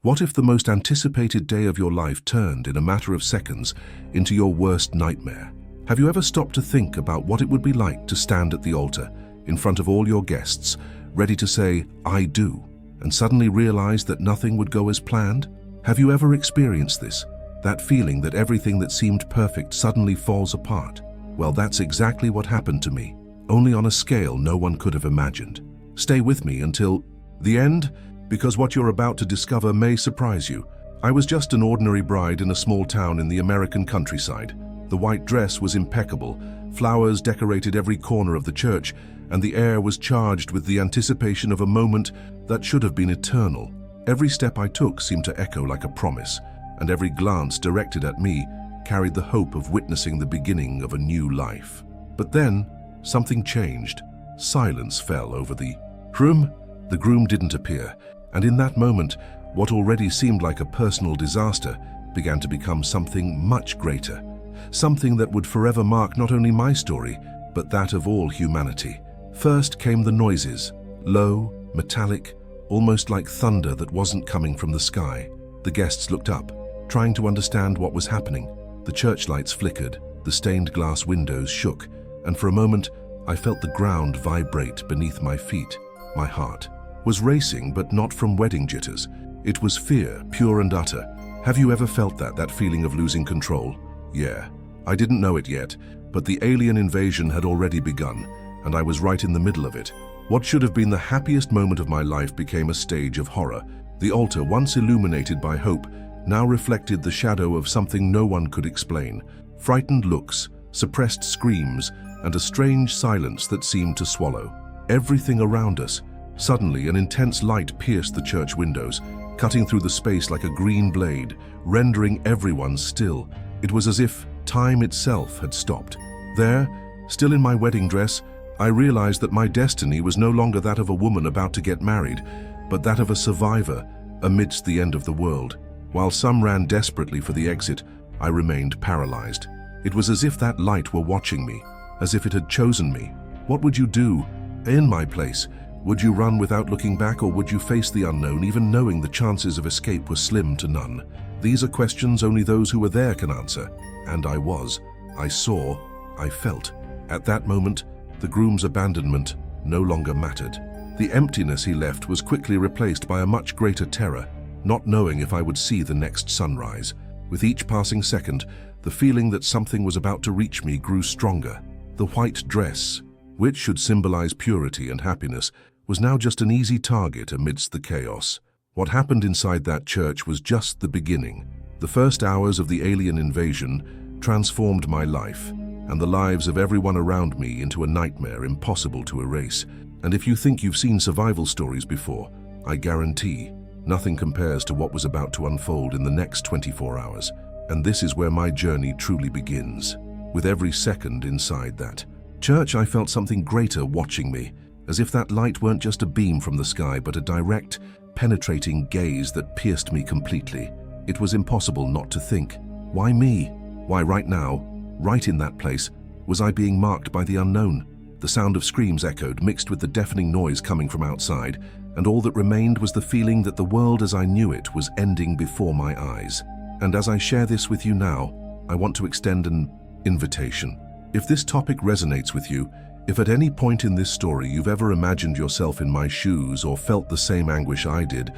What if the most anticipated day of your life turned in a matter of seconds into your worst nightmare? Have you ever stopped to think about what it would be like to stand at the altar in front of all your guests, ready to say, "I do," and suddenly realize that nothing would go as planned? Have you ever experienced this? That feeling that everything that seemed perfect suddenly falls apart? Well, that's exactly what happened to me, only on a scale no one could have imagined. Stay with me until the end, because what you're about to discover may surprise you. I was just an ordinary bride in a small town in the American countryside. The white dress was impeccable, flowers decorated every corner of the church, and the air was charged with the anticipation of a moment that should have been eternal. Every step I took seemed to echo like a promise, and every glance directed at me carried the hope of witnessing the beginning of a new life. But then, something changed. Silence fell over the room. The groom didn't appear, and in that moment, what already seemed like a personal disaster began to become something much greater. Something that would forever mark not only my story, but that of all humanity. First came the noises, low, metallic, almost like thunder that wasn't coming from the sky. The guests looked up, trying to understand what was happening. The church lights flickered, the stained glass windows shook, and for a moment, I felt the ground vibrate beneath my feet. My heart was racing, but not from wedding jitters. It was fear, pure and utter. Have you ever felt that feeling of losing control? Yeah, I didn't know it yet, but the alien invasion had already begun, and I was right in the middle of it. What should have been the happiest moment of my life became a stage of horror. The altar, once illuminated by hope, now reflected the shadow of something no one could explain. Frightened looks, suppressed screams, and a strange silence that seemed to swallow everything around us. Suddenly, an intense light pierced the church windows, cutting through the space like a green blade, rendering everyone still. It was as if time itself had stopped. There, still in my wedding dress, I realized that my destiny was no longer that of a woman about to get married, but that of a survivor amidst the end of the world. While some ran desperately for the exit, I remained paralyzed. It was as if that light were watching me, as if it had chosen me. What would you do in my place? Would you run without looking back, or would you face the unknown, even knowing the chances of escape were slim to none? These are questions only those who were there can answer. And I was. I saw. I felt. At that moment, the groom's abandonment no longer mattered. The emptiness he left was quickly replaced by a much greater terror, not knowing if I would see the next sunrise. With each passing second, the feeling that something was about to reach me grew stronger. The white dress, which should symbolize purity and happiness, was now just an easy target amidst the chaos. What happened inside that church was just the beginning. The first hours of the alien invasion transformed my life and the lives of everyone around me into a nightmare impossible to erase. And if you think you've seen survival stories before, I guarantee nothing compares to what was about to unfold in the next 24 hours. And this is where my journey truly begins. With every second inside that church, I felt something greater watching me, as if that light weren't just a beam from the sky, but a direct, penetrating gaze that pierced me completely. It was impossible not to think, why me? Why right now, right in that place, was I being marked by the unknown? The sound of screams echoed, mixed with the deafening noise coming from outside, and all that remained was the feeling that the world as I knew it was ending before my eyes. And as I share this with you now, I want to extend an invitation. If this topic resonates with you, if at any point in this story you've ever imagined yourself in my shoes or felt the same anguish I did,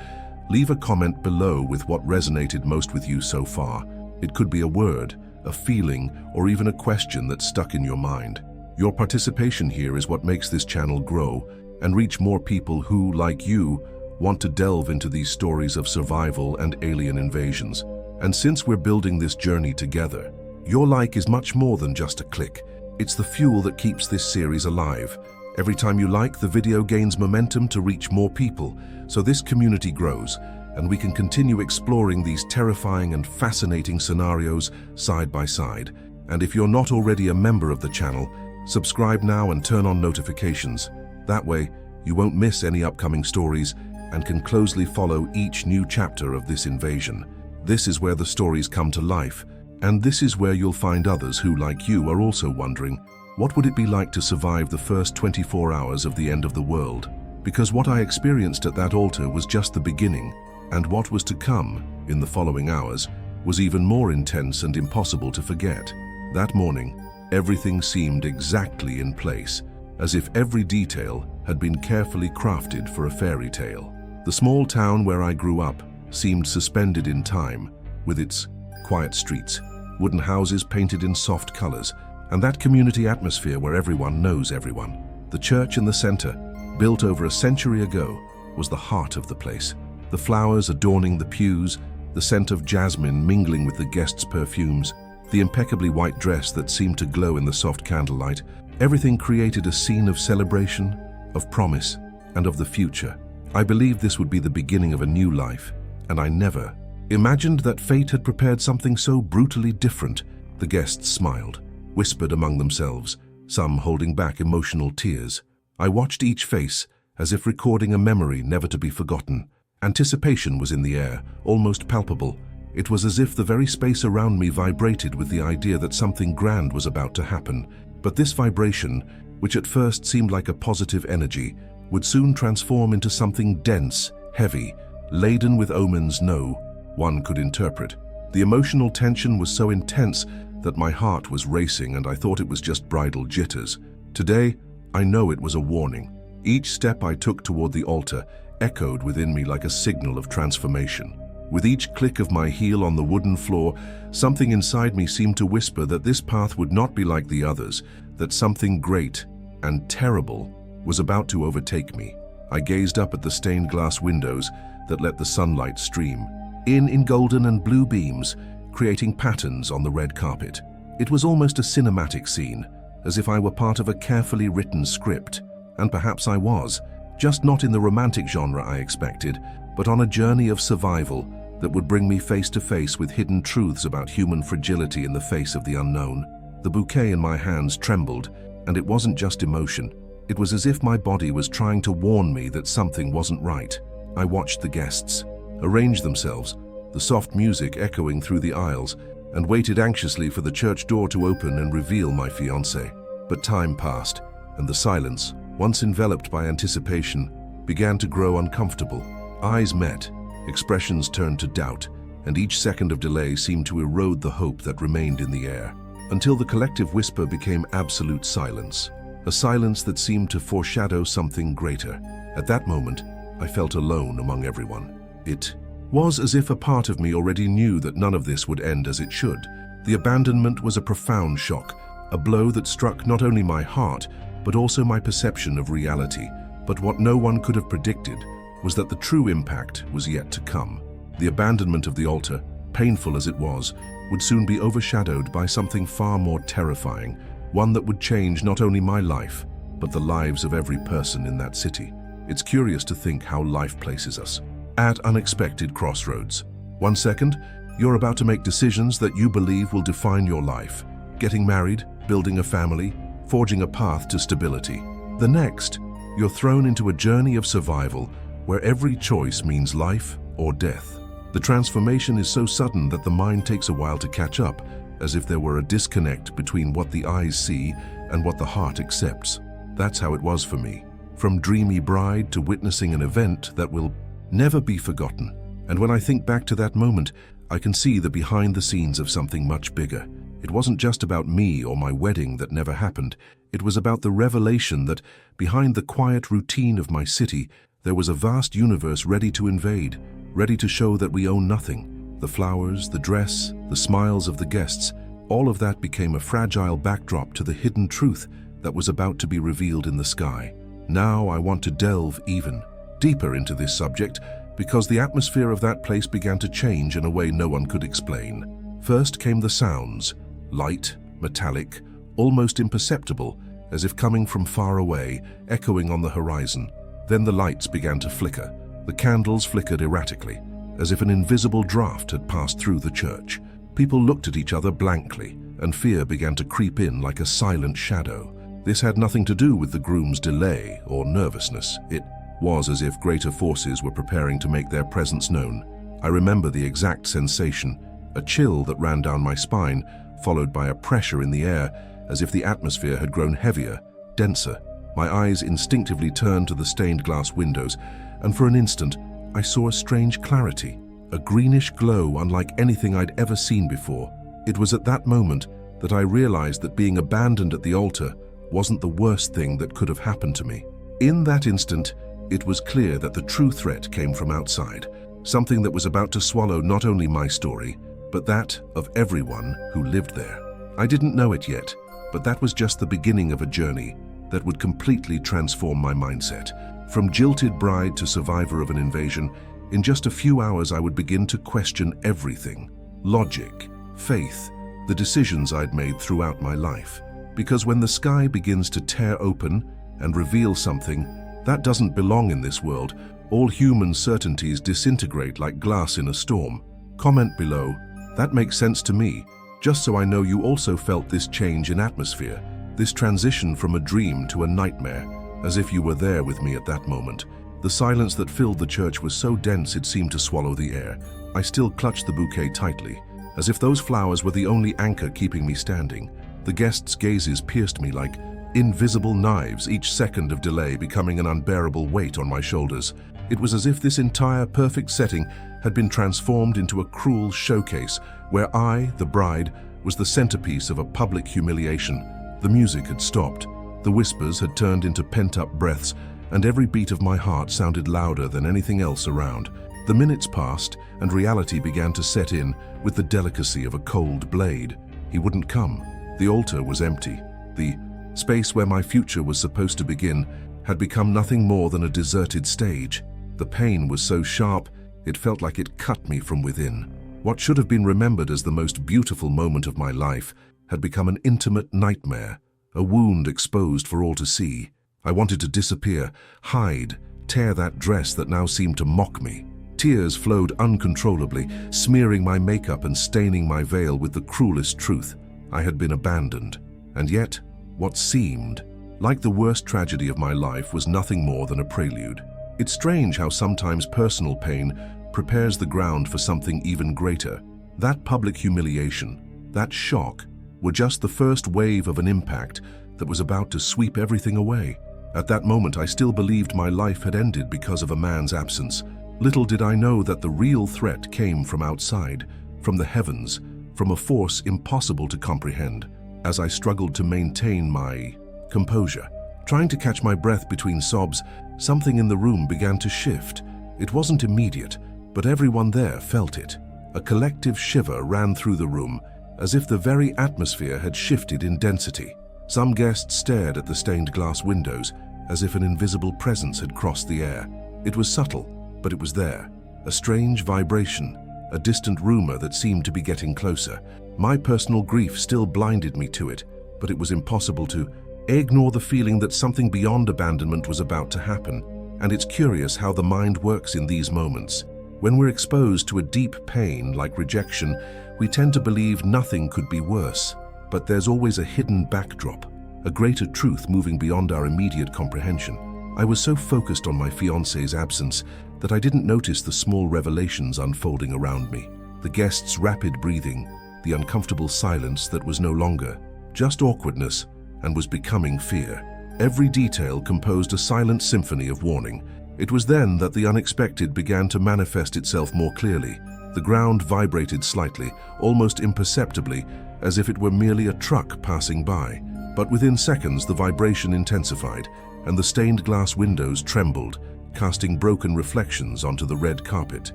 leave a comment below with what resonated most with you so far. It could be a word, a feeling, or even a question that's stuck in your mind. Your participation here is what makes this channel grow and reach more people who, like you, want to delve into these stories of survival and alien invasions. And since we're building this journey together, your like is much more than just a click. It's the fuel that keeps this series alive. Every time you like, the video gains momentum to reach more people, so this community grows, and we can continue exploring these terrifying and fascinating scenarios side by side. And if you're not already a member of the channel, subscribe now and turn on notifications. That way, you won't miss any upcoming stories and can closely follow each new chapter of this invasion. This is where the stories come to life, and this is where you'll find others who, like you, are also wondering, what would it be like to survive the first 24 hours of the end of the world? Because what I experienced at that altar was just the beginning. And what was to come in the following hours was even more intense and impossible to forget. That morning, everything seemed exactly in place, as if every detail had been carefully crafted for a fairy tale. The small town where I grew up seemed suspended in time, with its quiet streets, wooden houses painted in soft colors, and that community atmosphere where everyone knows everyone. The church in the center, built over a century ago, was the heart of the place. The flowers adorning the pews, the scent of jasmine mingling with the guests' perfumes, the impeccably white dress that seemed to glow in the soft candlelight, everything created a scene of celebration, of promise, and of the future. I believed this would be the beginning of a new life, and I never imagined that fate had prepared something so brutally different. The guests smiled, whispered among themselves, some holding back emotional tears. I watched each face, as if recording a memory never to be forgotten. Anticipation was in the air, almost palpable. It was as if the very space around me vibrated with the idea that something grand was about to happen. But this vibration, which at first seemed like a positive energy, would soon transform into something dense, heavy, laden with omens no one could interpret. The emotional tension was so intense that my heart was racing and I thought it was just bridal jitters. Today, I know it was a warning. Each step I took toward the altar echoed within me like a signal of transformation. With each click of my heel on the wooden floor, something inside me seemed to whisper that this path would not be like the others, that something great and terrible was about to overtake me. I gazed up at the stained glass windows that let the sunlight stream in golden and blue beams, creating patterns on the red carpet. It was almost a cinematic scene, as if I were part of a carefully written script. And perhaps I was, just not in the romantic genre I expected, but on a journey of survival that would bring me face to face with hidden truths about human fragility in the face of the unknown. The bouquet in my hands trembled, and it wasn't just emotion. It was as if my body was trying to warn me that something wasn't right. I watched the guests arrange themselves, the soft music echoing through the aisles, and waited anxiously for the church door to open and reveal my fiancé. But time passed, and the silence, once enveloped by anticipation, began to grow uncomfortable. Eyes met, expressions turned to doubt, and each second of delay seemed to erode the hope that remained in the air, until the collective whisper became absolute silence, a silence that seemed to foreshadow something greater. At that moment, I felt alone among everyone. It was as if a part of me already knew that none of this would end as it should. The abandonment was a profound shock, a blow that struck not only my heart, but also my perception of reality. But what no one could have predicted was that the true impact was yet to come. The abandonment of the altar, painful as it was, would soon be overshadowed by something far more terrifying, one that would change not only my life, but the lives of every person in that city. It's curious to think how life places us at unexpected crossroads. One second, you're about to make decisions that you believe will define your life. Getting married, building a family, forging a path to stability. The next, you're thrown into a journey of survival where every choice means life or death. The transformation is so sudden that the mind takes a while to catch up, as if there were a disconnect between what the eyes see and what the heart accepts. That's how it was for me. From dreamy bride to witnessing an event that will never be forgotten. And when I think back to that moment, I can see the behind the scenes of something much bigger. It wasn't just about me or my wedding that never happened. It was about the revelation that behind the quiet routine of my city, there was a vast universe ready to invade, ready to show that we own nothing. The flowers, the dress, the smiles of the guests, all of that became a fragile backdrop to the hidden truth that was about to be revealed in the sky. Now I want to delve even deeper into this subject because the atmosphere of that place began to change in a way no one could explain. First came the sounds, light, metallic, almost imperceptible, as if coming from far away, echoing on the horizon. Then the lights began to flicker. The candles flickered erratically, as if an invisible draft had passed through the church. People looked at each other blankly, and fear began to creep in like a silent shadow. This had nothing to do with the groom's delay or nervousness. It was as if greater forces were preparing to make their presence known. I remember the exact sensation, a chill that ran down my spine, followed by a pressure in the air, as if the atmosphere had grown heavier, denser. My eyes instinctively turned to the stained glass windows, and for an instant, I saw a strange clarity, a greenish glow unlike anything I'd ever seen before. It was at that moment that I realized that being abandoned at the altar wasn't the worst thing that could have happened to me. In that instant, it was clear that the true threat came from outside, something that was about to swallow not only my story, but that of everyone who lived there. I didn't know it yet, but that was just the beginning of a journey that would completely transform my mindset. From jilted bride to survivor of an invasion, in just a few hours I would begin to question everything. Logic, faith, the decisions I'd made throughout my life. Because when the sky begins to tear open and reveal something that doesn't belong in this world, all human certainties disintegrate like glass in a storm. Comment below, that makes sense to me, just so I know you also felt this change in atmosphere, this transition from a dream to a nightmare, as if you were there with me at that moment. The silence that filled the church was so dense it seemed to swallow the air. I still clutched the bouquet tightly, as if those flowers were the only anchor keeping me standing. The guests' gazes pierced me like invisible knives, each second of delay becoming an unbearable weight on my shoulders. It was as if this entire perfect setting had been transformed into a cruel showcase where I, the bride, was the centerpiece of a public humiliation. The music had stopped, the whispers had turned into pent-up breaths, and every beat of my heart sounded louder than anything else around. The minutes passed, and reality began to set in with the delicacy of a cold blade. He wouldn't come. The altar was empty. The space where my future was supposed to begin had become nothing more than a deserted stage. The pain was so sharp, it felt like it cut me from within. What should have been remembered as the most beautiful moment of my life had become an intimate nightmare, a wound exposed for all to see. I wanted to disappear, hide, tear that dress that now seemed to mock me. Tears flowed uncontrollably, smearing my makeup and staining my veil with the cruelest truth. I had been abandoned, and yet, what seemed like the worst tragedy of my life was nothing more than a prelude. It's strange how sometimes personal pain prepares the ground for something even greater. That public humiliation, that shock, were just the first wave of an impact that was about to sweep everything away. At that moment, I still believed my life had ended because of a man's absence. Little did I know that the real threat came from outside, from the heavens, from a force impossible to comprehend. As I struggled to maintain my composure, trying to catch my breath between sobs, something in the room began to shift. It wasn't immediate, but everyone there felt it. A collective shiver ran through the room, as if the very atmosphere had shifted in density. Some guests stared at the stained glass windows, as if an invisible presence had crossed the air. It was subtle, but it was there. A strange vibration, a distant rumor that seemed to be getting closer. My personal grief still blinded me to it, but it was impossible to ignore the feeling that something beyond abandonment was about to happen. And it's curious how the mind works in these moments. When we're exposed to a deep pain like rejection, we tend to believe nothing could be worse. But there's always a hidden backdrop, a greater truth moving beyond our immediate comprehension. I was so focused on my fiancé's absence that I didn't notice the small revelations unfolding around me. The guests' rapid breathing, the uncomfortable silence that was no longer just awkwardness and was becoming fear. Every detail composed a silent symphony of warning. It was then that the unexpected began to manifest itself more clearly. The ground vibrated slightly, almost imperceptibly, as if it were merely a truck passing by. But within seconds, the vibration intensified, and the stained glass windows trembled, casting broken reflections onto the red carpet.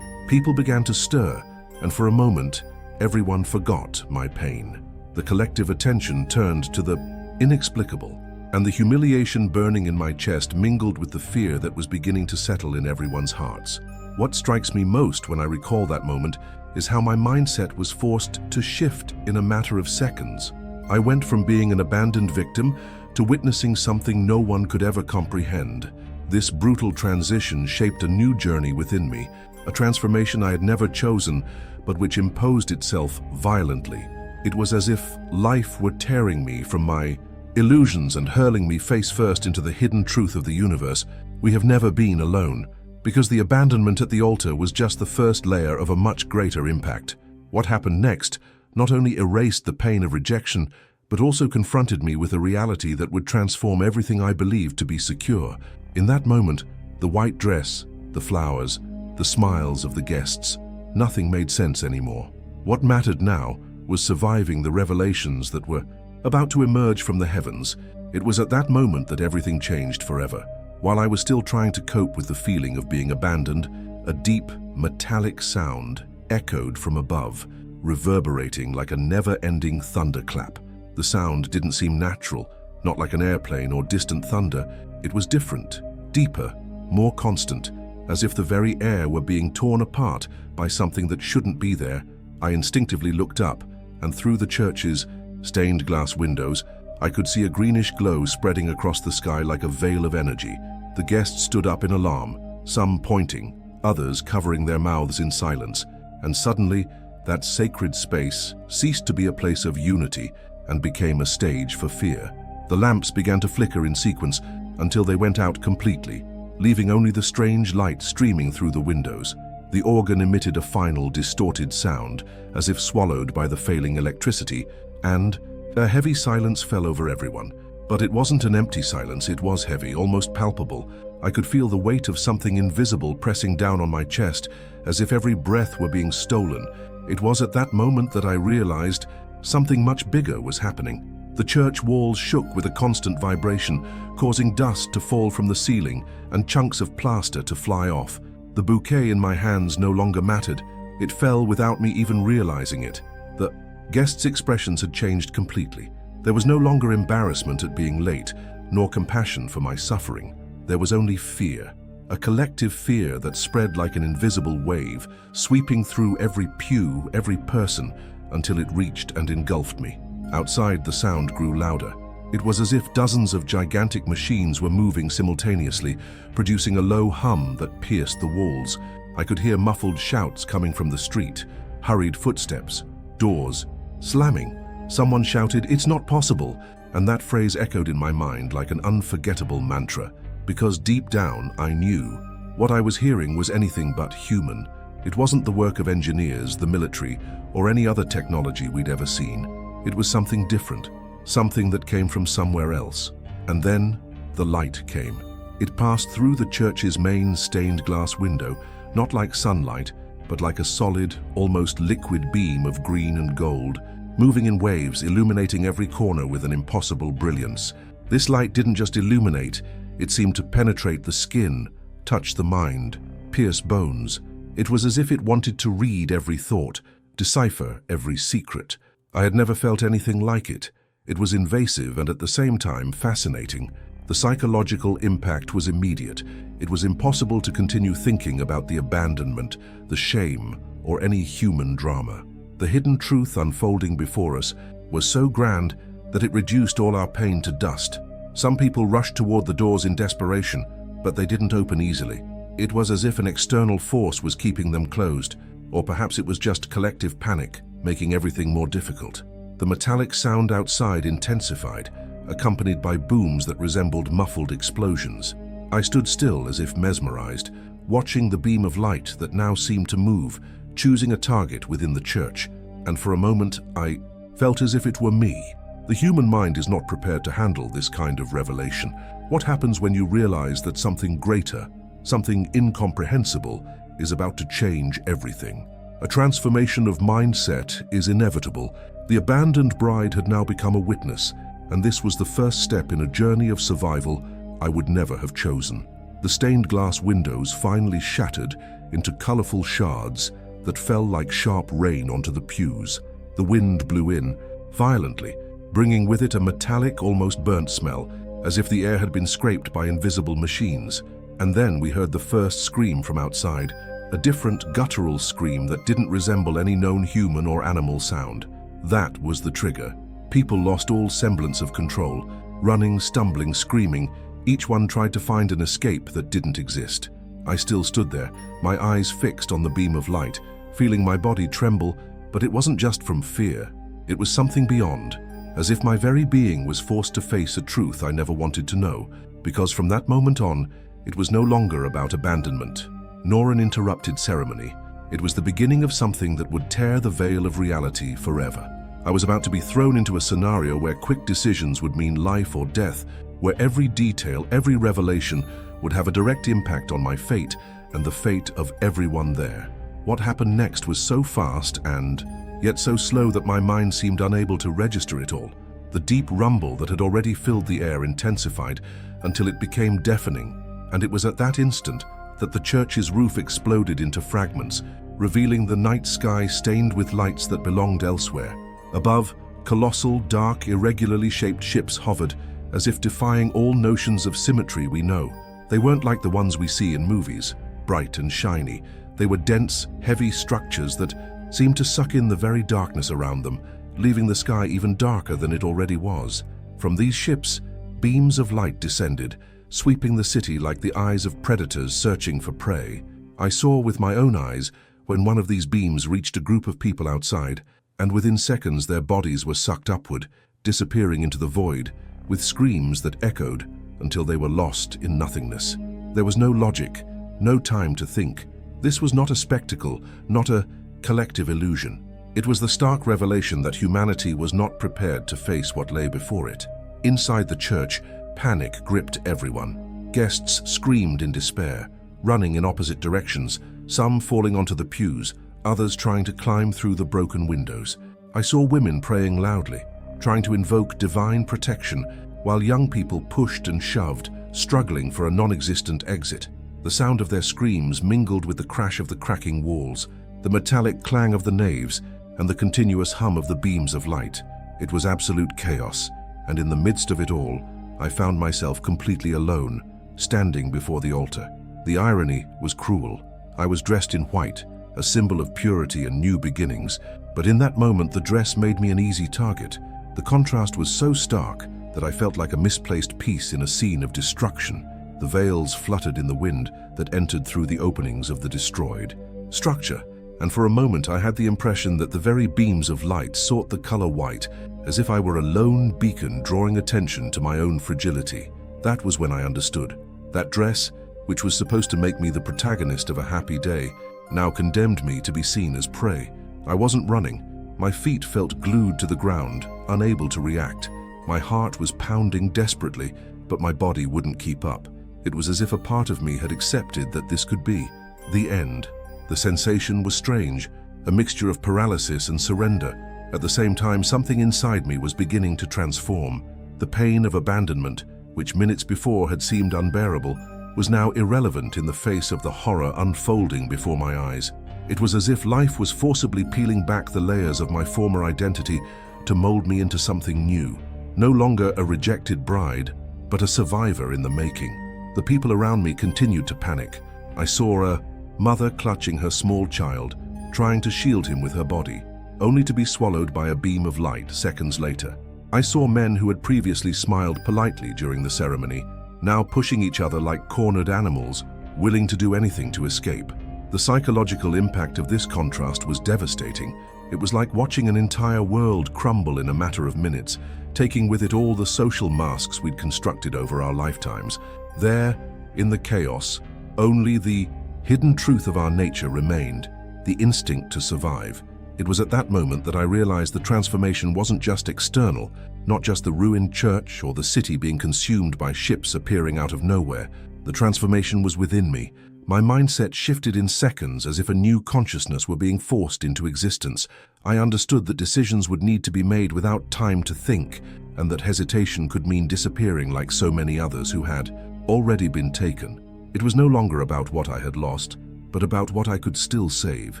People began to stir, and for a moment, everyone forgot my pain. The collective attention turned to the inexplicable, and the humiliation burning in my chest mingled with the fear that was beginning to settle in everyone's hearts. What strikes me most when I recall that moment is how my mindset was forced to shift in a matter of seconds. I went from being an abandoned victim to witnessing something no one could ever comprehend. This brutal transition shaped a new journey within me, a transformation I had never chosen, but which imposed itself violently. It was as if life were tearing me from my illusions and hurling me face first into the hidden truth of the universe. We have never been alone, because the abandonment at the altar was just the first layer of a much greater impact. What happened next not only erased the pain of rejection, but also confronted me with a reality that would transform everything I believed to be secure. In that moment, the white dress, the flowers, the smiles of the guests. Nothing made sense anymore. What mattered now was surviving the revelations that were about to emerge from the heavens. It was at that moment that everything changed forever. While I was still trying to cope with the feeling of being abandoned, a deep, metallic sound echoed from above, reverberating like a never-ending thunderclap. The sound didn't seem natural, not like an airplane or distant thunder. It was different, deeper, more constant, as if the very air were being torn apart by something that shouldn't be there. I instinctively looked up, and through the church's stained glass windows, I could see a greenish glow spreading across the sky like a veil of energy. The guests stood up in alarm, some pointing, others covering their mouths in silence, and suddenly, that sacred space ceased to be a place of unity and became a stage for fear. The lamps began to flicker in sequence until they went out completely, leaving only the strange light streaming through the windows. The organ emitted a final, distorted sound, as if swallowed by the failing electricity, and a heavy silence fell over everyone. But it wasn't an empty silence, it was heavy, almost palpable. I could feel the weight of something invisible pressing down on my chest, as if every breath were being stolen. It was at that moment that I realized something much bigger was happening. The church walls shook with a constant vibration, causing dust to fall from the ceiling and chunks of plaster to fly off. The bouquet in my hands no longer mattered. It fell without me even realizing it. The guests' expressions had changed completely. There was no longer embarrassment at being late, nor compassion for my suffering. There was only fear, a collective fear that spread like an invisible wave, sweeping through every pew, every person, until it reached and engulfed me. Outside, the sound grew louder. It was as if dozens of gigantic machines were moving simultaneously, producing a low hum that pierced the walls. I could hear muffled shouts coming from the street, hurried footsteps, doors slamming. Someone shouted, "It's not possible," and that phrase echoed in my mind like an unforgettable mantra, because deep down I knew what I was hearing was anything but human. It wasn't the work of engineers, the military, or any other technology we'd ever seen. It was something different, something that came from somewhere else. And then the light came. It passed through the church's main stained glass window, not like sunlight, but like a solid, almost liquid beam of green and gold, moving in waves, illuminating every corner with an impossible brilliance. This light didn't just illuminate, it seemed to penetrate the skin, touch the mind, pierce bones. It was as if it wanted to read every thought, decipher every secret. I had never felt anything like it. It was invasive and at the same time fascinating. The psychological impact was immediate. It was impossible to continue thinking about the abandonment, the shame, or any human drama. The hidden truth unfolding before us was so grand that it reduced all our pain to dust. Some people rushed toward the doors in desperation, but they didn't open easily. It was as if an external force was keeping them closed, or perhaps it was just collective panic, making everything more difficult. The metallic sound outside intensified, accompanied by booms that resembled muffled explosions. I stood still as if mesmerized, watching the beam of light that now seemed to move, choosing a target within the church, and for a moment I felt as if it were me. The human mind is not prepared to handle this kind of revelation. What happens when you realize that something greater, something incomprehensible, is about to change everything? A transformation of mindset is inevitable. The abandoned bride had now become a witness, and this was the first step in a journey of survival I would never have chosen. The stained glass windows finally shattered into colorful shards that fell like sharp rain onto the pews. The wind blew in violently, bringing with it a metallic, almost burnt smell, as if the air had been scraped by invisible machines. And then we heard the first scream from outside, a different guttural scream that didn't resemble any known human or animal sound. That was the trigger. People lost all semblance of control, running, stumbling, screaming. Each one tried to find an escape that didn't exist. I still stood there, my eyes fixed on the beam of light, feeling my body tremble, but it wasn't just from fear. It was something beyond, as if my very being was forced to face a truth I never wanted to know, because from that moment on, it was no longer about abandonment, nor an interrupted ceremony. It was the beginning of something that would tear the veil of reality forever. I was about to be thrown into a scenario where quick decisions would mean life or death, where every detail, every revelation would have a direct impact on my fate, and the fate of everyone there. What happened next was so fast and yet so slow that my mind seemed unable to register it all. The deep rumble that had already filled the air intensified until it became deafening, and it was at that instant that the church's roof exploded into fragments, revealing the night sky stained with lights that belonged elsewhere. Above, colossal, dark, irregularly shaped ships hovered, as if defying all notions of symmetry we know. They weren't like the ones we see in movies, bright and shiny. They were dense, heavy structures that seemed to suck in the very darkness around them, leaving the sky even darker than it already was. From these ships, beams of light descended, sweeping the city like the eyes of predators searching for prey. I saw with my own eyes when one of these beams reached a group of people outside, and within seconds their bodies were sucked upward, disappearing into the void, with screams that echoed until they were lost in nothingness. There was no logic, no time to think. This was not a spectacle, not a collective illusion. It was the stark revelation that humanity was not prepared to face what lay before it. Inside the church, panic gripped everyone. Guests screamed in despair, running in opposite directions, some falling onto the pews, others trying to climb through the broken windows. I saw women praying loudly, trying to invoke divine protection, while young people pushed and shoved, struggling for a non-existent exit. The sound of their screams mingled with the crash of the cracking walls, the metallic clang of the naves, and the continuous hum of the beams of light. It was absolute chaos, and in the midst of it all, I found myself completely alone, standing before the altar. The irony was cruel. I was dressed in white, a symbol of purity and new beginnings, but in that moment the dress made me an easy target. The contrast was so stark that I felt like a misplaced piece in a scene of destruction. The veils fluttered in the wind that entered through the openings of the destroyed structure, and for a moment I had the impression that the very beams of light sought the color white, as if I were a lone beacon drawing attention to my own fragility. That was when I understood. That dress, which was supposed to make me the protagonist of a happy day, now condemned me to be seen as prey. I wasn't running. My feet felt glued to the ground, unable to react. My heart was pounding desperately, but my body wouldn't keep up. It was as if a part of me had accepted that this could be the end. The sensation was strange, a mixture of paralysis and surrender. At the same time, something inside me was beginning to transform. The pain of abandonment, which minutes before had seemed unbearable, was now irrelevant in the face of the horror unfolding before my eyes. It was as if life was forcibly peeling back the layers of my former identity to mold me into something new. No longer a rejected bride, but a survivor in the making. The people around me continued to panic. I saw a mother clutching her small child, trying to shield him with her body, only to be swallowed by a beam of light seconds later. I saw men who had previously smiled politely during the ceremony, now pushing each other like cornered animals, willing to do anything to escape. The psychological impact of this contrast was devastating. It was like watching an entire world crumble in a matter of minutes, taking with it all the social masks we'd constructed over our lifetimes. There, in the chaos, only the hidden truth of our nature remained, the instinct to survive. It was at that moment that I realized the transformation wasn't just external, not just the ruined church or the city being consumed by ships appearing out of nowhere. The transformation was within me. My mindset shifted in seconds as if a new consciousness were being forced into existence. I understood that decisions would need to be made without time to think, and that hesitation could mean disappearing like so many others who had already been taken. It was no longer about what I had lost, but about what I could still save: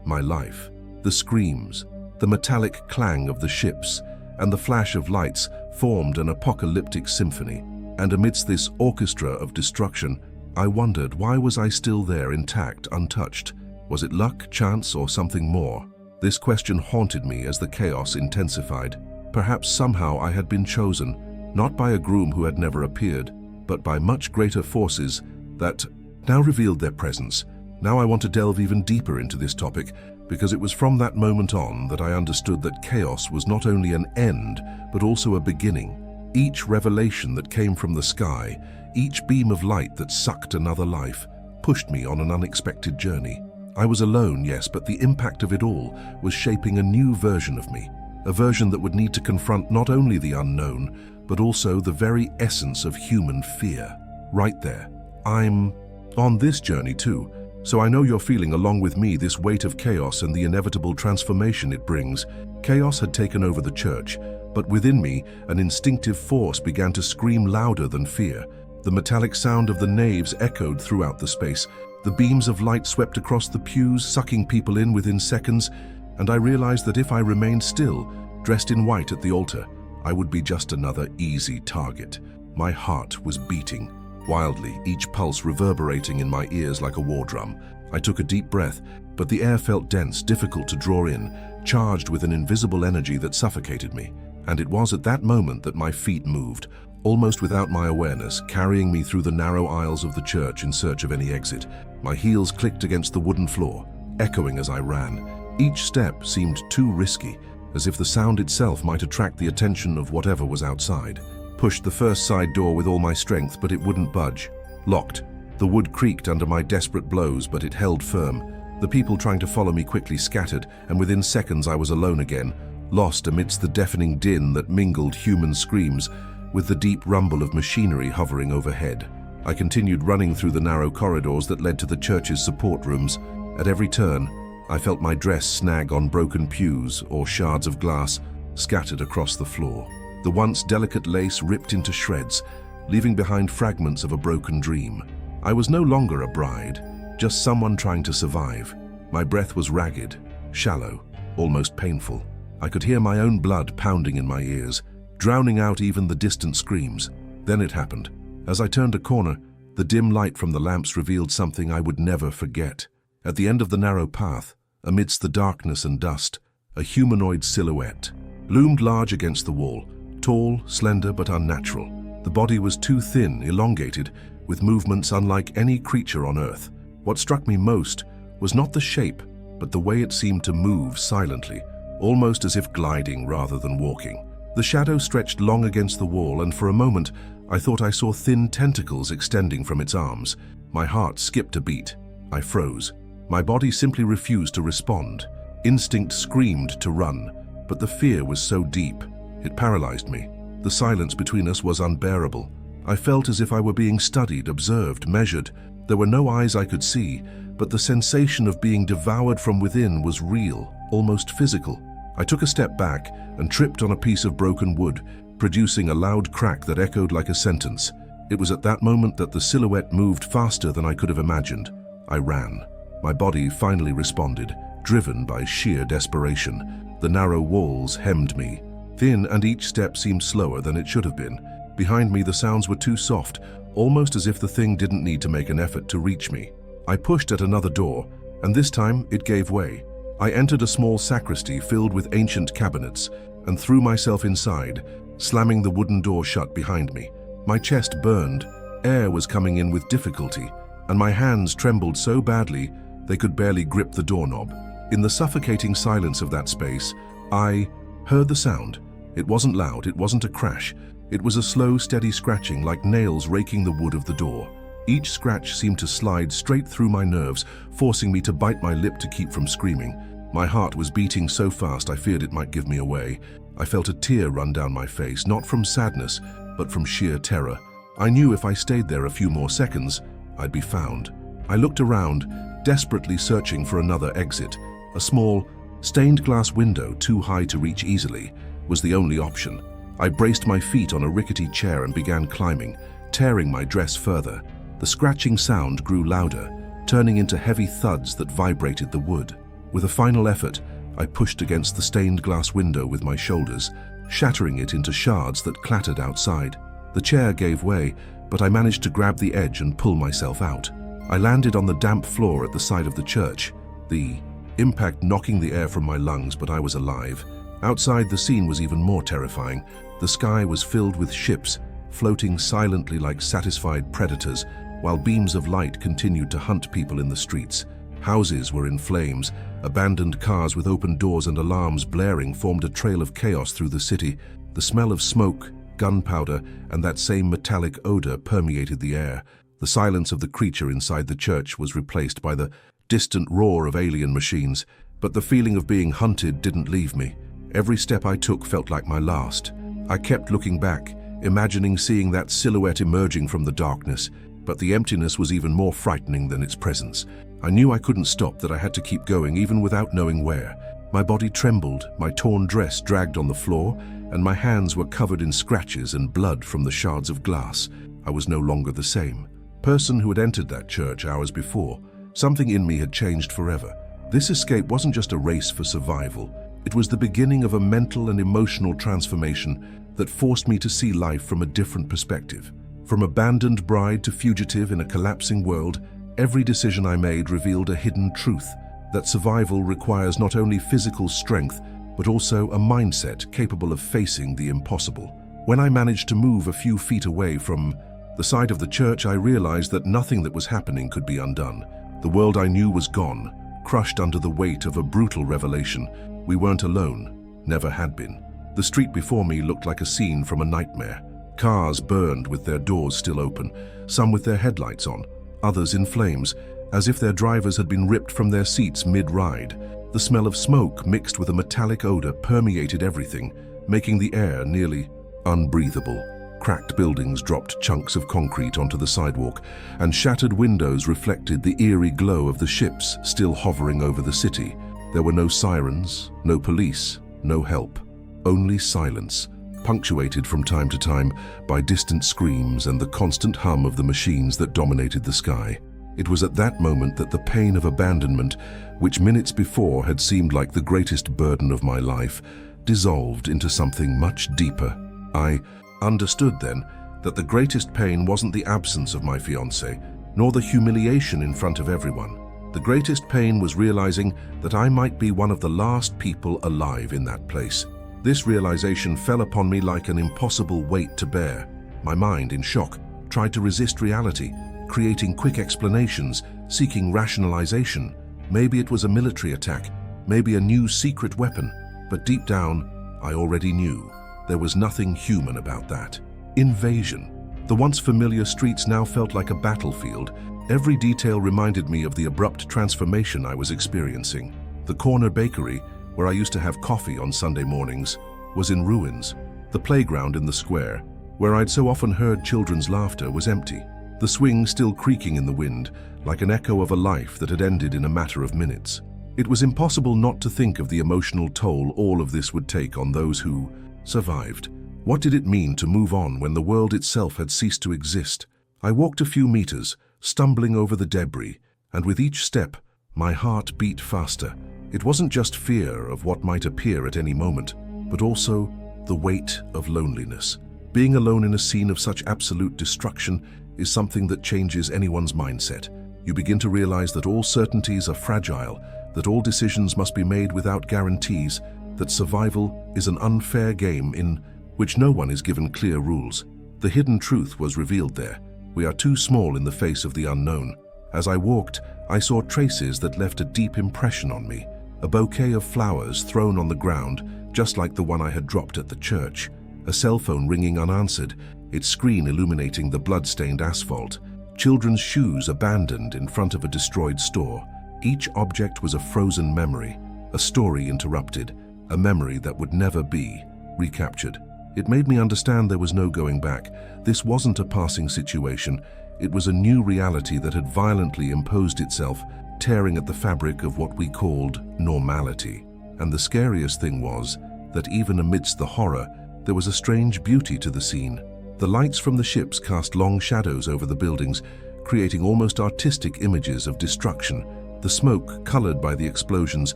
my life. The screams, the metallic clang of the ships, and the flash of lights formed an apocalyptic symphony. And amidst this orchestra of destruction, I wondered, why was I still there, intact, untouched? Was it luck, chance, or something more? This question haunted me as the chaos intensified. Perhaps somehow I had been chosen, not by a groom who had never appeared, but by much greater forces that now revealed their presence. Now I want to delve even deeper into this topic, because it was from that moment on that I understood that chaos was not only an end, but also a beginning. Each revelation that came from the sky, each beam of light that sucked another life, pushed me on an unexpected journey. I was alone, yes, but the impact of it all was shaping a new version of me, a version that would need to confront not only the unknown, but also the very essence of human fear. Right there, I'm on this journey too, So I know you're feeling along with me this weight of chaos and the inevitable transformation it brings. Chaos had taken over the church, but within me, an instinctive force began to scream louder than fear. The metallic sound of the naves echoed throughout the space. The beams of light swept across the pews, sucking people in within seconds, and I realized that if I remained still, dressed in white at the altar, I would be just another easy target. My heart was beating wildly, each pulse reverberating in my ears like a war drum. I took a deep breath, but the air felt dense, difficult to draw in, charged with an invisible energy that suffocated me. And it was at that moment that my feet moved, almost without my awareness, carrying me through the narrow aisles of the church in search of any exit. My heels clicked against the wooden floor, echoing as I ran. Each step seemed too risky, as if the sound itself might attract the attention of whatever was outside. Pushed the first side door with all my strength, but it wouldn't budge. Locked. The wood creaked under my desperate blows, but it held firm. The people trying to follow me quickly scattered, and within seconds I was alone again, lost amidst the deafening din that mingled human screams with the deep rumble of machinery hovering overhead. I continued running through the narrow corridors that led to the church's support rooms. At every turn, I felt my dress snag on broken pews or shards of glass scattered across the floor. The once delicate lace ripped into shreds, leaving behind fragments of a broken dream. I was no longer a bride, just someone trying to survive. My breath was ragged, shallow, almost painful. I could hear my own blood pounding in my ears, drowning out even the distant screams. Then it happened. As I turned a corner, the dim light from the lamps revealed something I would never forget. At the end of the narrow path, amidst the darkness and dust, a humanoid silhouette loomed large against the wall, tall, slender, but unnatural. The body was too thin, elongated, with movements unlike any creature on Earth. What struck me most was not the shape, but the way it seemed to move silently, almost as if gliding rather than walking. The shadow stretched long against the wall, and for a moment I thought I saw thin tentacles extending from its arms. My heart skipped a beat. I froze. My body simply refused to respond. Instinct screamed to run, but the fear was so deep, it paralyzed me. The silence between us was unbearable. I felt as if I were being studied, observed, measured. There were no eyes I could see, but the sensation of being devoured from within was real, almost physical. I took a step back and tripped on a piece of broken wood, producing a loud crack that echoed like a sentence. It was at that moment that the silhouette moved faster than I could have imagined. I ran. My body finally responded, driven by sheer desperation. The narrow walls hemmed me, thin, and each step seemed slower than it should have been. Behind me, the sounds were too soft, almost as if the thing didn't need to make an effort to reach me. I pushed at another door, and this time it gave way. I entered a small sacristy filled with ancient cabinets and threw myself inside, slamming the wooden door shut behind me. My chest burned, air was coming in with difficulty, and my hands trembled so badly they could barely grip the doorknob. In the suffocating silence of that space, I heard the sound. It wasn't loud, it wasn't a crash. It was a slow, steady scratching, like nails raking the wood of the door. Each scratch seemed to slide straight through my nerves, forcing me to bite my lip to keep from screaming. My heart was beating so fast I feared it might give me away. I felt a tear run down my face, not from sadness, but from sheer terror. I knew if I stayed there a few more seconds, I'd be found. I looked around, desperately searching for another exit. A small, stained glass window, too high to reach easily, was the only option. I braced my feet on a rickety chair and began climbing, tearing my dress further. The scratching sound grew louder, turning into heavy thuds that vibrated the wood. With a final effort, I pushed against the stained glass window with my shoulders, shattering it into shards that clattered outside. The chair gave way, but I managed to grab the edge and pull myself out. I landed on the damp floor at the side of the church, the impact knocking the air from my lungs, but I was alive. Outside, the scene was even more terrifying. The sky was filled with ships, floating silently like satisfied predators, while beams of light continued to hunt people in the streets. Houses were in flames. Abandoned cars with open doors and alarms blaring formed a trail of chaos through the city. The smell of smoke, gunpowder, and that same metallic odor permeated the air. The silence of the creature inside the church was replaced by the distant roar of alien machines, but the feeling of being hunted didn't leave me. Every step I took felt like my last. I kept looking back, imagining seeing that silhouette emerging from the darkness, but the emptiness was even more frightening than its presence. I knew I couldn't stop, that I had to keep going even without knowing where. My body trembled, my torn dress dragged on the floor, and my hands were covered in scratches and blood from the shards of glass. I was no longer the same person who had entered that church hours before. Something in me had changed forever. This escape wasn't just a race for survival. It was the beginning of a mental and emotional transformation that forced me to see life from a different perspective. From abandoned bride to fugitive in a collapsing world, every decision I made revealed a hidden truth: that survival requires not only physical strength, but also a mindset capable of facing the impossible. When I managed to move a few feet away from the side of the church, I realized that nothing that was happening could be undone. The world I knew was gone, crushed under the weight of a brutal revelation. We weren't alone, never had been. The street before me looked like a scene from a nightmare. Cars burned with their doors still open, some with their headlights on, others in flames, as if their drivers had been ripped from their seats mid-ride. The smell of smoke mixed with a metallic odor permeated everything, making the air nearly unbreathable. Cracked buildings dropped chunks of concrete onto the sidewalk, and shattered windows reflected the eerie glow of the ships still hovering over the city. There were no sirens, no police, no help. Only silence, punctuated from time to time by distant screams and the constant hum of the machines that dominated the sky. It was at that moment that the pain of abandonment, which minutes before had seemed like the greatest burden of my life, dissolved into something much deeper. I understood then that the greatest pain wasn't the absence of my fiancée, nor the humiliation in front of everyone. The greatest pain was realizing that I might be one of the last people alive in that place. This realization fell upon me like an impossible weight to bear. My mind, in shock, tried to resist reality, creating quick explanations, seeking rationalization. Maybe it was a military attack, maybe a new secret weapon, but deep down, I already knew. There was nothing human about that. Invasion. The once familiar streets now felt like a battlefield. Every detail reminded me of the abrupt transformation I was experiencing. The corner bakery, where I used to have coffee on Sunday mornings, was in ruins. The playground in the square, where I'd so often heard children's laughter, was empty. The swing still creaking in the wind, like an echo of a life that had ended in a matter of minutes. It was impossible not to think of the emotional toll all of this would take on those who survived. What did it mean to move on when the world itself had ceased to exist? I walked a few meters, stumbling over the debris, and with each step, my heart beat faster. It wasn't just fear of what might appear at any moment, but also the weight of loneliness. Being alone in a scene of such absolute destruction is something that changes anyone's mindset. You begin to realize that all certainties are fragile, that all decisions must be made without guarantees, that survival is an unfair game in which no one is given clear rules. The hidden truth was revealed there. We are too small in the face of the unknown. As I walked, I saw traces that left a deep impression on me. A bouquet of flowers thrown on the ground, just like the one I had dropped at the church. A cell phone ringing unanswered, its screen illuminating the blood-stained asphalt. Children's shoes abandoned in front of a destroyed store. Each object was a frozen memory, a story interrupted, a memory that would never be recaptured. It made me understand there was no going back. This wasn't a passing situation. It was a new reality that had violently imposed itself, tearing at the fabric of what we called normality. And the scariest thing was that even amidst the horror, there was a strange beauty to the scene. The lights from the ships cast long shadows over the buildings, creating almost artistic images of destruction. The smoke, colored by the explosions,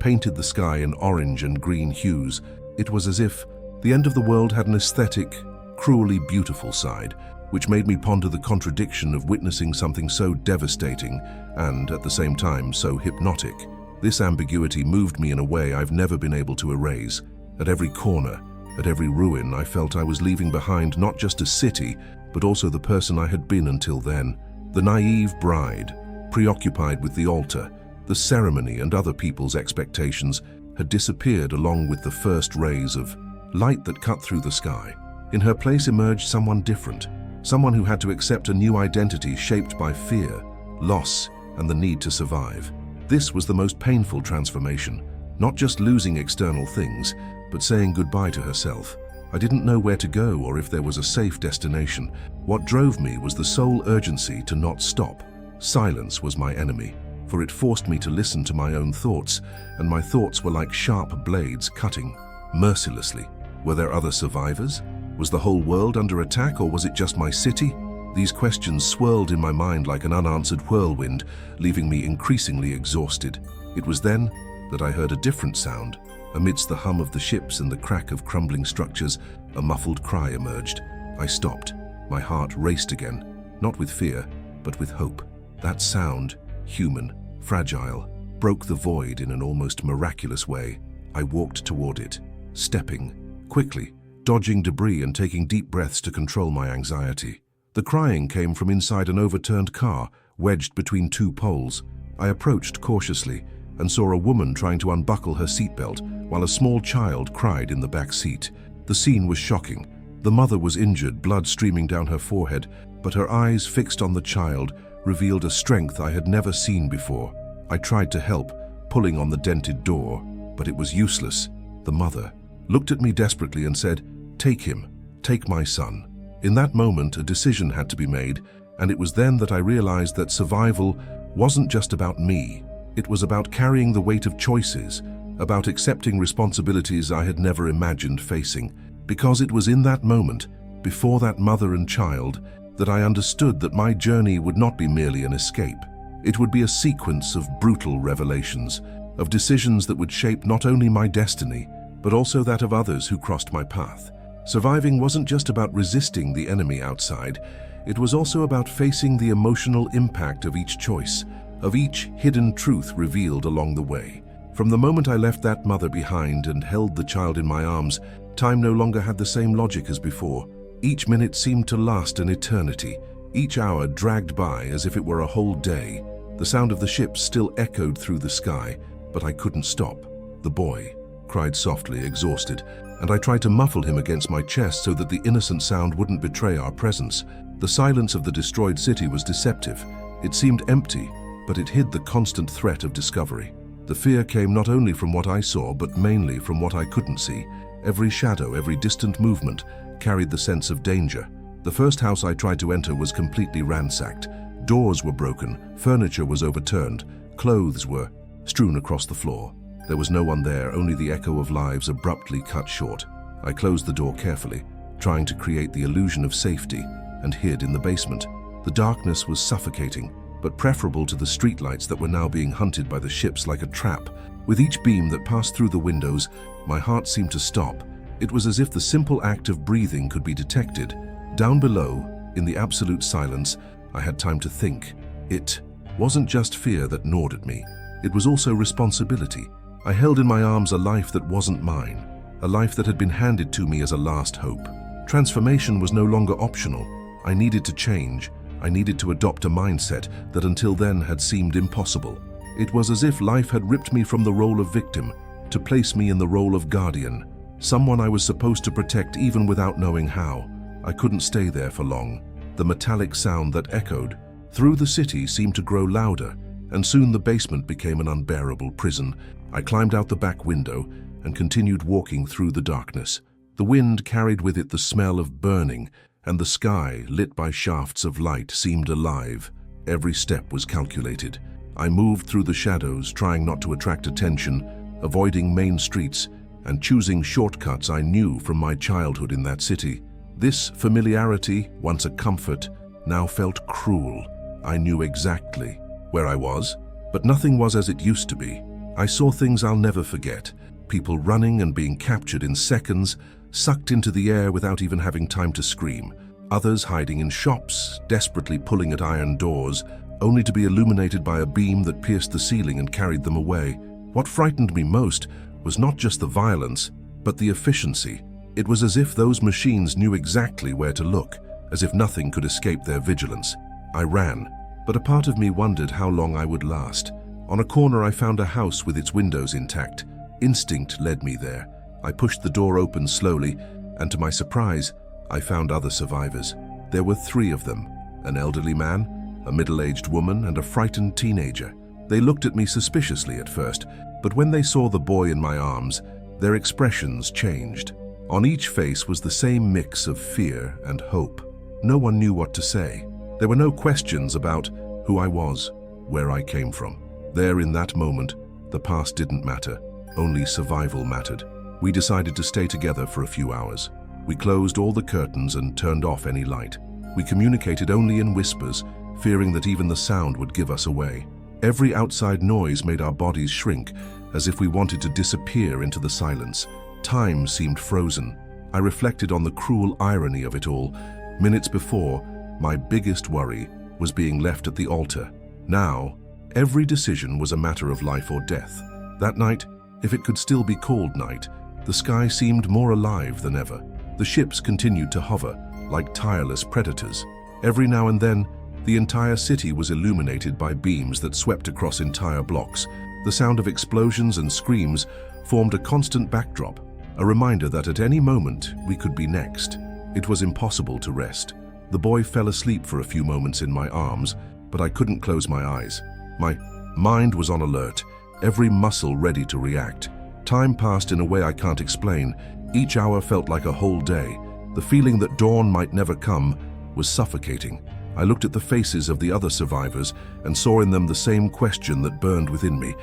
painted the sky in orange and green hues. It was as if the end of the world had an aesthetic, cruelly beautiful side, which made me ponder the contradiction of witnessing something so devastating and, at the same time, so hypnotic. This ambiguity moved me in a way I've never been able to erase. At every corner, at every ruin, I felt I was leaving behind not just a city, but also the person I had been until then. The naive bride, preoccupied with the altar, the ceremony and other people's expectations, had disappeared along with the first rays of light that cut through the sky. In her place emerged someone different, someone who had to accept a new identity shaped by fear, loss, and the need to survive. This was the most painful transformation, not just losing external things, but saying goodbye to herself. I didn't know where to go or if there was a safe destination. What drove me was the sole urgency to not stop. Silence was my enemy. for it forced me to listen to my own thoughts, and my thoughts were like sharp blades cutting mercilessly. Were there other survivors? Was the whole world under attack, or was it just my city? These questions swirled in my mind like an unanswered whirlwind, leaving me increasingly exhausted. It was then that I heard a different sound. Amidst the hum of the ships and the crack of crumbling structures, a muffled cry emerged. I stopped. My heart raced again, not with fear, but with hope. That sound, human, fragile, broke the void in an almost miraculous way. I walked toward it, stepping quickly, dodging debris and taking deep breaths to control my anxiety. The crying came from inside an overturned car, wedged between two poles. I approached cautiously and saw a woman trying to unbuckle her seatbelt while a small child cried in the back seat. The scene was shocking. The mother was injured, blood streaming down her forehead, but her eyes fixed on the child revealed a strength I had never seen before. I tried to help, pulling on the dented door, but it was useless. The mother looked at me desperately and said, "Take him, take my son." In that moment, a decision had to be made, and it was then that I realized that survival wasn't just about me. It was about carrying the weight of choices, about accepting responsibilities I had never imagined facing. Because it was in that moment, before that mother and child, that I understood that my journey would not be merely an escape. It would be a sequence of brutal revelations, of decisions that would shape not only my destiny, but also that of others who crossed my path. Surviving wasn't just about resisting the enemy outside, it was also about facing the emotional impact of each choice, of each hidden truth revealed along the way. From the moment I left that mother behind and held the child in my arms, time no longer had the same logic as before. Each minute seemed to last an eternity. Each hour dragged by as if it were a whole day. The sound of the ships still echoed through the sky, but I couldn't stop. The boy cried softly, exhausted, and I tried to muffle him against my chest so that the innocent sound wouldn't betray our presence. The silence of the destroyed city was deceptive. It seemed empty, but it hid the constant threat of discovery. The fear came not only from what I saw, but mainly from what I couldn't see. Every shadow, every distant movement carried the sense of danger. The first house I tried to enter was completely ransacked. Doors were broken, furniture was overturned, clothes were strewn across the floor. There was no one there, only the echo of lives abruptly cut short. I closed the door carefully, trying to create the illusion of safety, and hid in the basement. The darkness was suffocating, but preferable to the streetlights that were now being hunted by the ships like a trap. With each beam that passed through the windows, my heart seemed to stop. It was as if the simple act of breathing could be detected. Down below, in the absolute silence, I had time to think. It wasn't just fear that gnawed at me. It was also responsibility. I held in my arms a life that wasn't mine, a life that had been handed to me as a last hope. Transformation was no longer optional. I needed to change. I needed to adopt a mindset that until then had seemed impossible. It was as if life had ripped me from the role of victim to place me in the role of guardian, someone I was supposed to protect even without knowing how. I couldn't stay there for long. The metallic sound that echoed through the city seemed to grow louder, and soon the basement became an unbearable prison. I climbed out the back window and continued walking through the darkness. The wind carried with it the smell of burning, and the sky, lit by shafts of light, seemed alive. Every step was calculated. I moved through the shadows, trying not to attract attention, avoiding main streets, and choosing shortcuts I knew from my childhood in that city. This familiarity, once a comfort, now felt cruel. I knew exactly where I was, but nothing was as it used to be. I saw things I'll never forget. People running and being captured in seconds, sucked into the air without even having time to scream. Others hiding in shops, desperately pulling at iron doors, only to be illuminated by a beam that pierced the ceiling and carried them away. What frightened me most was not just the violence, but the efficiency. It was as if those machines knew exactly where to look, as if nothing could escape their vigilance. I ran, but a part of me wondered how long I would last. On a corner I found a house with its windows intact. Instinct led me there. I pushed the door open slowly, and to my surprise, I found other survivors. There were 3 of them, an elderly man, a middle-aged woman, and a frightened teenager. They looked at me suspiciously at first, but when they saw the boy in my arms, their expressions changed. On each face was the same mix of fear and hope. No one knew what to say. There were no questions about who I was, where I came from. There, in that moment, the past didn't matter. Only survival mattered. We decided to stay together for a few hours. We closed all the curtains and turned off any light. We communicated only in whispers, fearing that even the sound would give us away. Every outside noise made our bodies shrink, as if we wanted to disappear into the silence. Time seemed frozen. I reflected on the cruel irony of it all. Minutes before, my biggest worry was being left at the altar. Now, every decision was a matter of life or death. That night, if it could still be called night, the sky seemed more alive than ever. The ships continued to hover, like tireless predators. Every now and then, the entire city was illuminated by beams that swept across entire blocks. The sound of explosions and screams formed a constant backdrop, a reminder that at any moment we could be next. It was impossible to rest. The boy fell asleep for a few moments in my arms, but I couldn't close my eyes. My mind was on alert, every muscle ready to react. Time passed in a way I can't explain. Each hour felt like a whole day. The feeling that dawn might never come was suffocating. I looked at the faces of the other survivors and saw in them the same question that burned within me.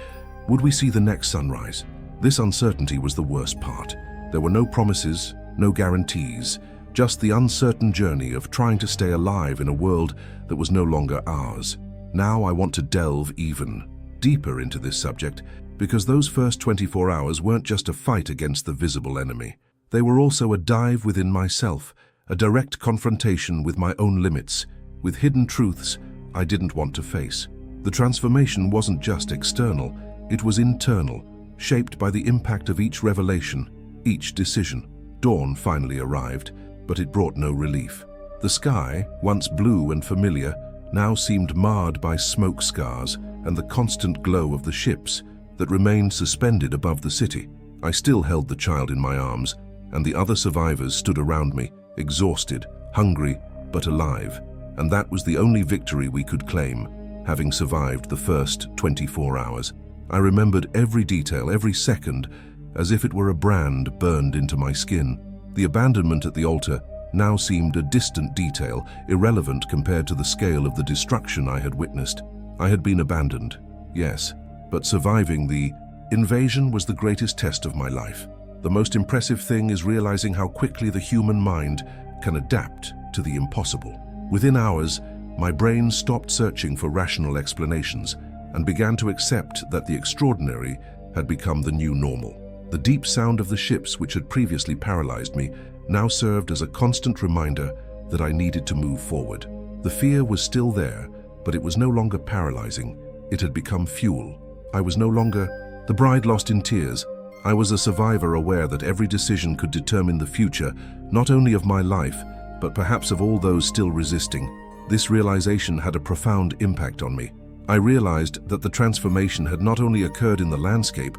Would we see the next sunrise? This uncertainty was the worst part. There were no promises, no guarantees, just the uncertain journey of trying to stay alive in a world that was no longer ours. Now I want to delve even deeper into this subject, because those first 24 hours weren't just a fight against the visible enemy. They were also a dive within myself, a direct confrontation with my own limits, with hidden truths I didn't want to face. The transformation wasn't just external, it was internal, shaped by the impact of each revelation, each decision. Dawn finally arrived, but it brought no relief. The sky, once blue and familiar, now seemed marred by smoke scars and the constant glow of the ships that remained suspended above the city. I still held the child in my arms, and the other survivors stood around me, exhausted, hungry, but alive. And that was the only victory we could claim, having survived the first 24 hours. I remembered every detail, every second, as if it were a brand burned into my skin. The abandonment at the altar now seemed a distant detail, irrelevant compared to the scale of the destruction I had witnessed. I had been abandoned, yes, but surviving the invasion was the greatest test of my life. The most impressive thing is realizing how quickly the human mind can adapt to the impossible. Within hours, my brain stopped searching for rational explanations and began to accept that the extraordinary had become the new normal. The deep sound of the ships, which had previously paralyzed me, now served as a constant reminder that I needed to move forward. The fear was still there, but it was no longer paralyzing. It had become fuel. I was no longer the bride lost in tears. I was a survivor aware that every decision could determine the future, not only of my life, but perhaps of all those still resisting. This realization had a profound impact on me. I realized that the transformation had not only occurred in the landscape,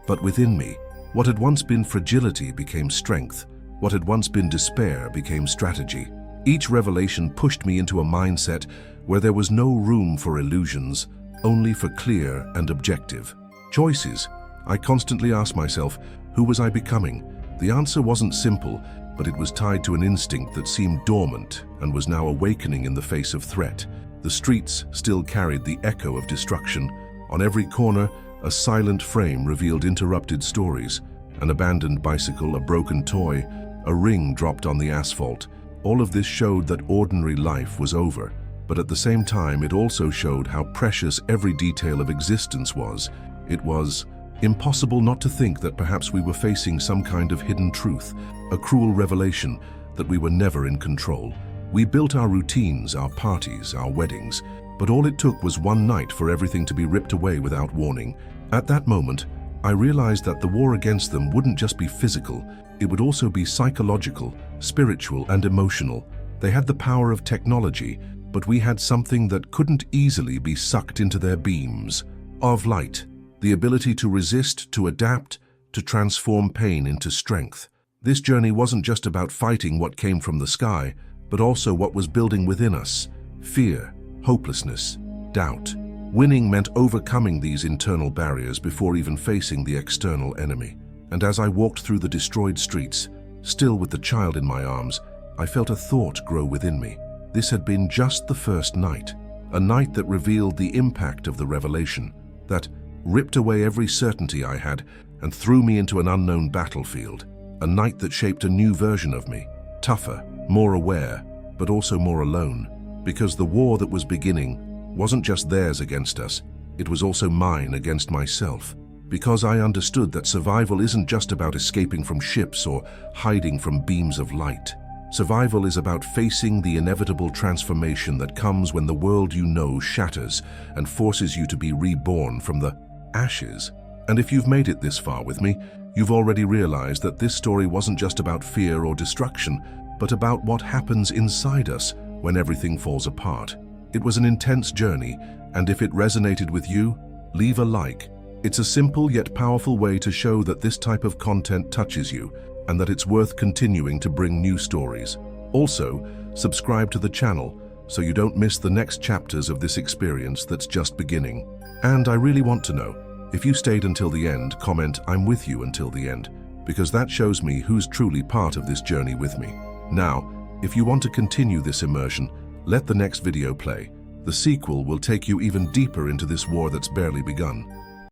but within me. What had once been fragility became strength. What had once been despair became strategy. Each revelation pushed me into a mindset where there was no room for illusions, only for clear and objective choices. I constantly asked myself, who was I becoming? The answer wasn't simple, but it was tied to an instinct that seemed dormant and was now awakening in the face of threat. The streets still carried the echo of destruction. On every corner, a silent frame revealed interrupted stories. An abandoned bicycle, a broken toy, a ring dropped on the asphalt. All of this showed that ordinary life was over, but at the same time it also showed how precious every detail of existence was. It was impossible not to think that perhaps we were facing some kind of hidden truth, a cruel revelation that we were never in control. We built our routines, our parties, our weddings, but all it took was one night for everything to be ripped away without warning. At that moment, I realized that the war against them wouldn't just be physical, it would also be psychological, spiritual, and emotional. They had the power of technology, but we had something that couldn't easily be sucked into their beams of light. The ability to resist, to adapt, to transform pain into strength. This journey wasn't just about fighting what came from the sky, but also what was building within us: fear, hopelessness, doubt. Winning meant overcoming these internal barriers before even facing the external enemy. And as I walked through the destroyed streets, still with the child in my arms, I felt a thought grow within me. This had been just the first night, a night that revealed the impact of the revelation. that ripped away every certainty I had and threw me into an unknown battlefield. A night that shaped a new version of me, tougher, more aware, but also more alone. Because the war that was beginning wasn't just theirs against us, it was also mine against myself. Because I understood that survival isn't just about escaping from ships or hiding from beams of light. Survival is about facing the inevitable transformation that comes when the world you know shatters and forces you to be reborn from the ashes. And if you've made it this far with me, you've already realized that this story wasn't just about fear or destruction, but about what happens inside us when everything falls apart. It was an intense journey, and if it resonated with you, leave a like. It's a simple yet powerful way to show that this type of content touches you and that it's worth continuing to bring new stories. Also, subscribe to the channel so you don't miss the next chapters of this experience that's just beginning. And I really want to know, if you stayed until the end, comment "I'm with you until the end," because that shows me who's truly part of this journey with me. Now, if you want to continue this immersion, let the next video play. The sequel will take you even deeper into this war that's barely begun.